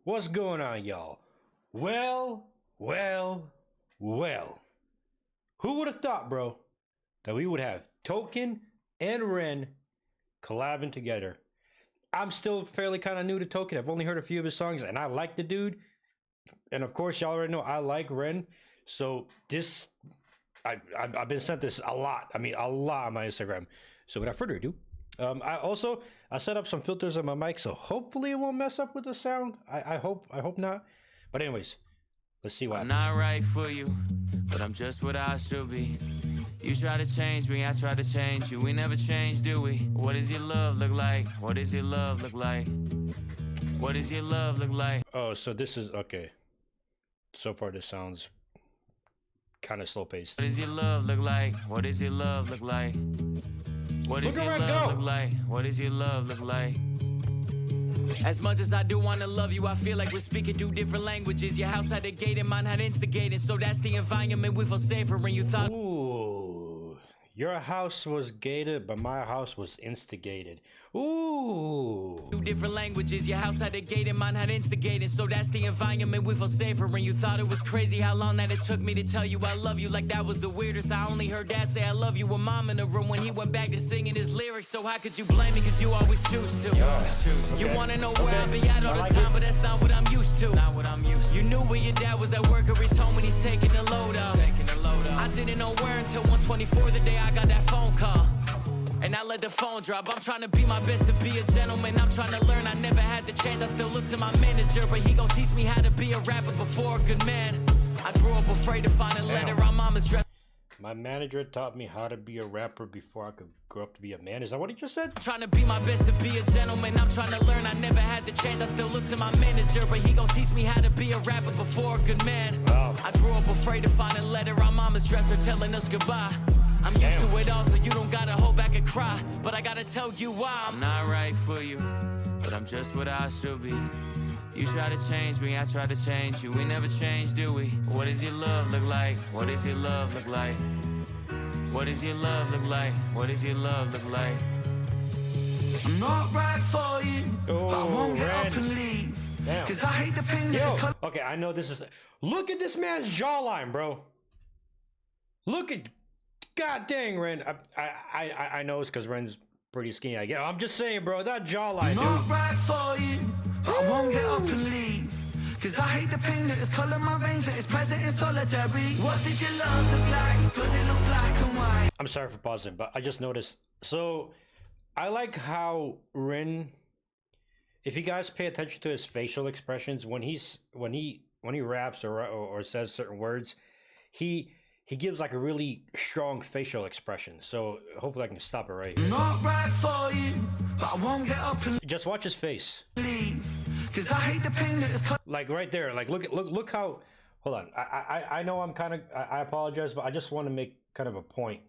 What's going on, y'all? Well, well, well. Who would have thought, bro, that we would have Token and Ren collabing together? I'm still fairly kind of new to Token. I've only heard a few of his songs, and I like the dude. And of course, y'all already know I like Ren. So this, I've been sent this a lot. I mean, a lot on my Instagram. So without further ado, I set up some filters on my mic, so hopefully it won't mess up with the sound. I hope not. But anyways, let's see what I'm happens. not right for you, but I'm just what I should be. You try to change me, I try to change you. We never change, do we? What does your love look like? What does your love look like? What does your love look like? Oh, so this is okay. So far, this sounds kind of slow paced. What does your love look like? What does your love look like? What does your love look like? What does your love look like? As much as I do wanna love you, I feel like we're speaking two different languages. Your house had a gate and mine had instigated, so that's the environment we feel safer when you thought. Ooh, your house was gated, but my house was instigated. Ooh. Two different languages, your house had a gate and mine had instigated, so that's the environment we feel safer when you thought it was crazy how long that it took me to tell you I love you. Like that was the weirdest. I only heard dad say I love you with mom in the room when he went back to singing his lyrics. So how could you blame me, cause you always choose to. You wanna know where I be at all the time, but that's not what I'm used to. Not what I'm used to. You knew where your dad was at work or he's home when he's taking the load off. I didn't know where until 1:24 the day I got that phone call. And I let the phone drop. I'm trying to be my best to be a gentleman. I'm trying to learn. I never had the chance. I still look to my manager, but he gon' teach me how to be a rapper before a good man. I grew up afraid to find a letter on mama's dress. My manager taught me how to be a rapper before I could grow up to be a man. Is that what he just said? I'm trying to be my best to be a gentleman. I'm trying to learn. I never had the chance. I still look to my manager, but he gon' teach me how to be a rapper before a good man. Wow. I grew up afraid to find a letter on mama's dresser telling us goodbye. I'm used to it all, so you don't gotta hold back and cry. But I gotta tell you why. I'm not right for you, but I'm just what I should be. You try to change me, I try to change you. We never change, do we? What does your love look like? What does your love look like? What does your love look like? What does your love look like? I'm not right for you, but I won't get up and leave. Cause I hate the pain that is Okay, I know this is. Look at this man's jawline, bro. Look at. God dang, Ren. I know it's because Ren's pretty skinny. I'm just saying, bro. That jawline, not dude. right for you, but I won't get up and leave. Cause I hate the pain that is colour my veins, that is present in solitary. What did your love look like? Does it look black and white? I'm sorry for pausing, but I just noticed. So, I like how Ren. If you guys pay attention to his facial expressions when he raps or says certain words, he gives like a really strong facial expression. So hopefully I can stop it right here. Not right for you, but I won't get up and Just watch his face. leave. Cause I hate the pain that is Like right there. Like look how. Hold on. I know I'm kind of. I apologize, but I just want to make kind of a point.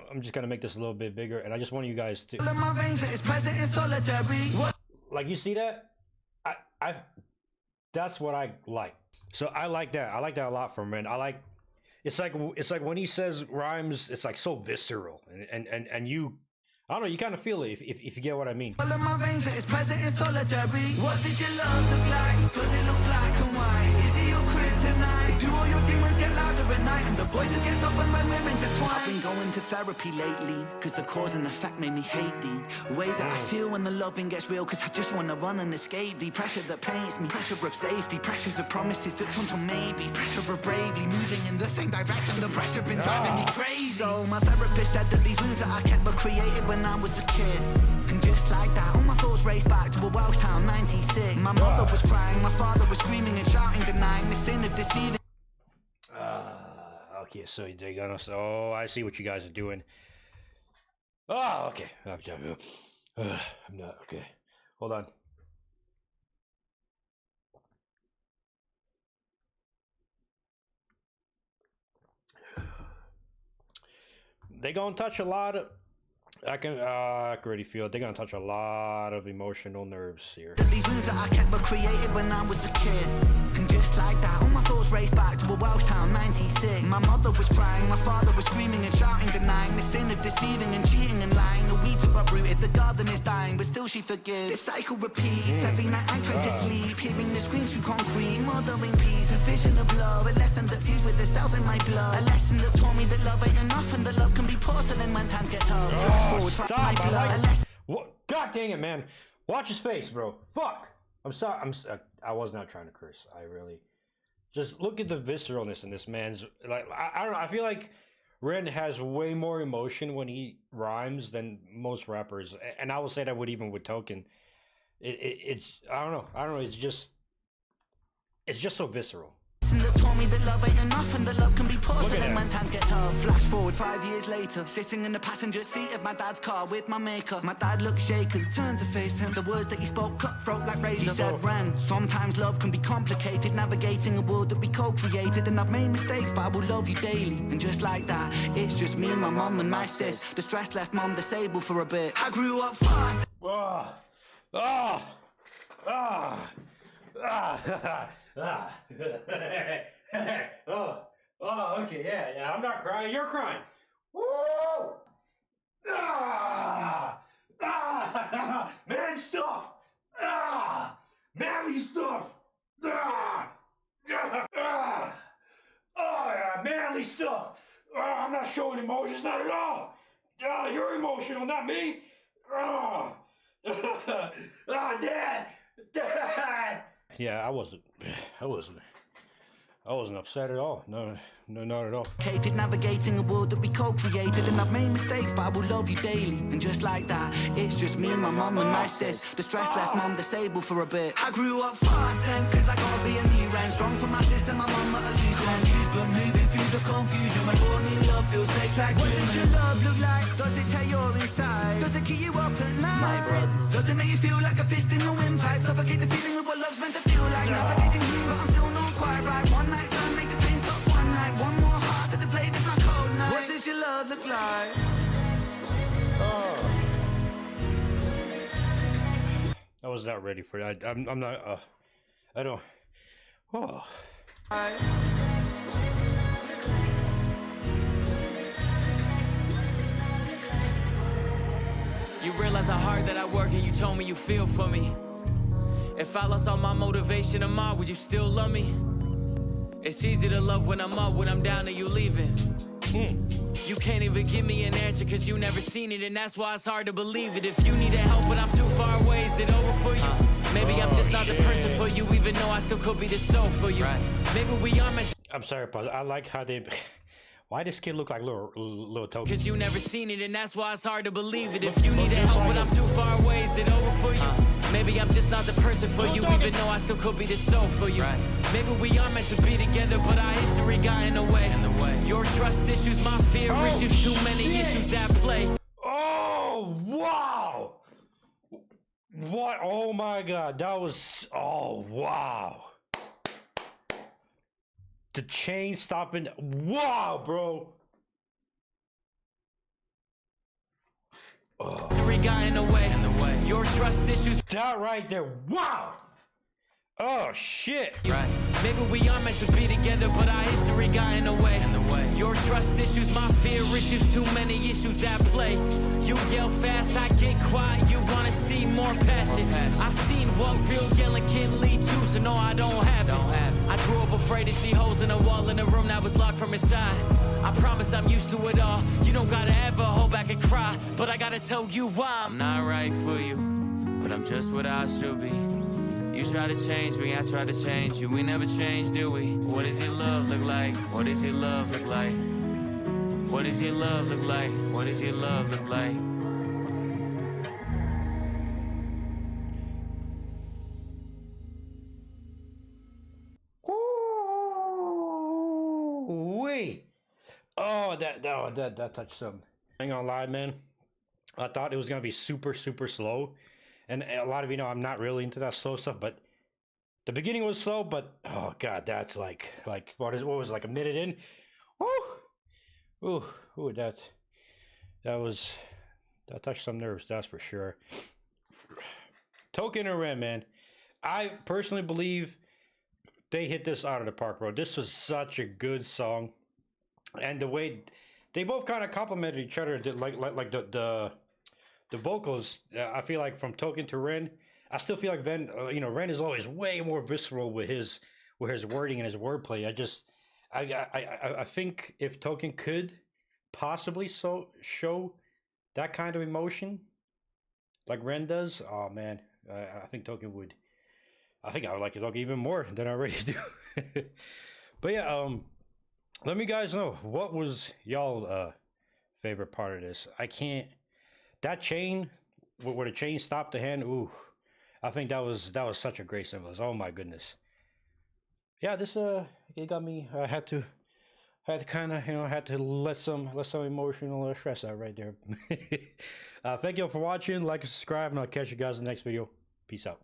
I'm just gonna make this a little bit bigger, and I just want you guys to. colour my veins, that is present in solitary. What? Like you see that? That's what I like. So I like that. I like that a lot from Ren. It's like when he says rhymes, it's like so visceral, and you, I don't know, you kind of feel it if you get what I mean. All of my veins that is present in solitary. What did your love look like? Does it look black and white? Is it your kryptonite? Do all your demons get louder at night? And the voices get softened when we're intertwined. I've been going to therapy lately, cause the cause and effect made me hate the way that I feel when the loving gets real. Cause I just wanna run and escape the pressure that paints me. Pressure of safety, pressures of promises that turn to maybes. Pressure of bravely moving in the same direction. The pressure been driving me crazy. So my therapist said that these wounds that I kept were created when I was a kid. And just like that, all my thoughts raced back to a Welsh town, 96. My mother was crying, my father was screaming and shouting, denying the sin of deceiving. Okay, so they're gonna. Oh, I see what you guys are doing. Oh, okay. I'm not okay. Hold on. They gonna touch a lot of I can already feel it. They're gonna touch a lot of emotional nerves here. These wounds that I kept were created when I was a kid. And just like that, all my thoughts raced back to a Welsh town, 96. My mother was crying, my father was screaming and shouting, denying the sin of deceiving and cheating and lying. The weeds are uprooted, the garden is dying, but still she forgives. This cycle repeats, every night I try to sleep, hearing the screams through concrete. Mothering peace, a vision of love, a lesson that fused with the cells in my blood. A lesson that taught me that love ain't enough and that love can be porcelain when times get tough. Flash forward, Stop! my blood. What? God dang it, man! Watch your face, bro. Fuck! I'm sorry. I was not trying to curse. I really just look at the visceralness in this man's. Like I don't know. I feel like Ren has way more emotion when he rhymes than most rappers, and I will say that with Token. It's I don't know. It's just so visceral. That told me that love ain't enough and that love can be porcelain when times get tough. Flash forward 5 years later, sitting in the passenger seat of my dad's car with my maker. My dad looked shaken, turned to face him. The words that he spoke cut throat like razor. He said, Ren, sometimes love can be complicated, navigating a world that we co-created. And I've made mistakes, but I will love you daily. And just like that, it's just me, my mum and my sis. The stress left mum disabled for a bit. I grew up fast. Okay, yeah, I'm not crying, you're crying. Woo! Man stuff! Manly stuff! Oh, yeah, manly stuff! I'm not showing emotions, not at all! You're emotional, not me! Dad! Dad! Yeah, I wasn't upset at all. No, not at all. Navigating a world that we co-created, and I've made mistakes, but I will love you daily. And just like that, it's just me, my mum, and my sis. The stress left mum disabled for a bit. I grew up fast then, cause I gotta be a new Ren. Strong for my sister, my mum at a loose end. Confused but moving through the confusion. My born new love feels fake like what does your love look like? Does it tear your inside? Does it keep you up at night? My brother. Does it make you feel like a fist in the windpipe? Suffocate the feeling of what love's meant to feel like. Navigating you, but I'm still not quite right. One night stand, make the pain stop one night. One more heart to the blade of my cold night. What does your love look like? I was not ready for that. I'm not. I don't. Oh. You realize how hard that I work and you told me you feel for me. If I lost all my motivation tomorrow, would you still love me? It's easy to love when I'm up, when I'm down and you leaving. You can't even give me an answer cause you never seen it, and that's why it's hard to believe it. If you needed help but I'm too far away, is it over for you? Maybe I'm just not the person for you, even though I still could be the soul for you. Maybe we are meant to. I'm sorry, but I like how they. Why does kid look like little Token? Cause you never seen it, and that's why it's hard to believe it. If you needed help but I'm too far away, is it over for you? Maybe I'm just not the person for you, even though I still could be the soul for you. Maybe we are meant to be together, but our history got in the way. Your trust issues, my fear issues, too many issues at play. Oh, wow! What? Oh my God, that was. Oh, wow. The chain stopping. Wow, bro. History got in the way. Your trust issues. That right there. Wow. Oh shit. Maybe we are meant to be together, but our history got in the way. Your trust issues, my fear issues, too many issues at play. You yell fast, I get quiet. You wanna see more passion. I've seen what real yelling can lead to, so no, I don't have it. I grew up afraid to see holes in a wall in a room that was locked from inside. I promise I'm used to it all. You don't gotta ever hold back and cry, but I gotta tell you why I'm not right for you, but I'm just what I should be. You try to change me, I try to change you. We never change, do we? What does your love look like? What does your love look like? What does your love look like? What does your love look like? Ooh, wait. Oh, that touched something. I ain't gonna lie, man. I thought it was gonna be super slow. And a lot of you know I'm not really into that slow stuff, but the beginning was slow, but oh God, that's like what was like a minute in. Ooh, that was That touched some nerves, that's for sure. Token and Ren, man. I personally believe they hit this out of the park, bro. This was such a good song, and the way they both kind of complemented each other, like the vocals. I feel like from Token to Ren, I still feel like Ren is always way more visceral with his wording and his wordplay. I think if Token could possibly show that kind of emotion like Ren does, oh man, I think Token would. I think I would like Token even more than I already do. But yeah, let me guys know, what was y'all favorite part of this. I can't, that chain where the chain stopped the hand. Ooh, I think that was such a great symbolism. Oh my goodness. Yeah, this it got me. I had to kind of, had to let some emotional stress out right there. Thank you all for watching. Like and subscribe, and I'll catch you guys in the next video. Peace out.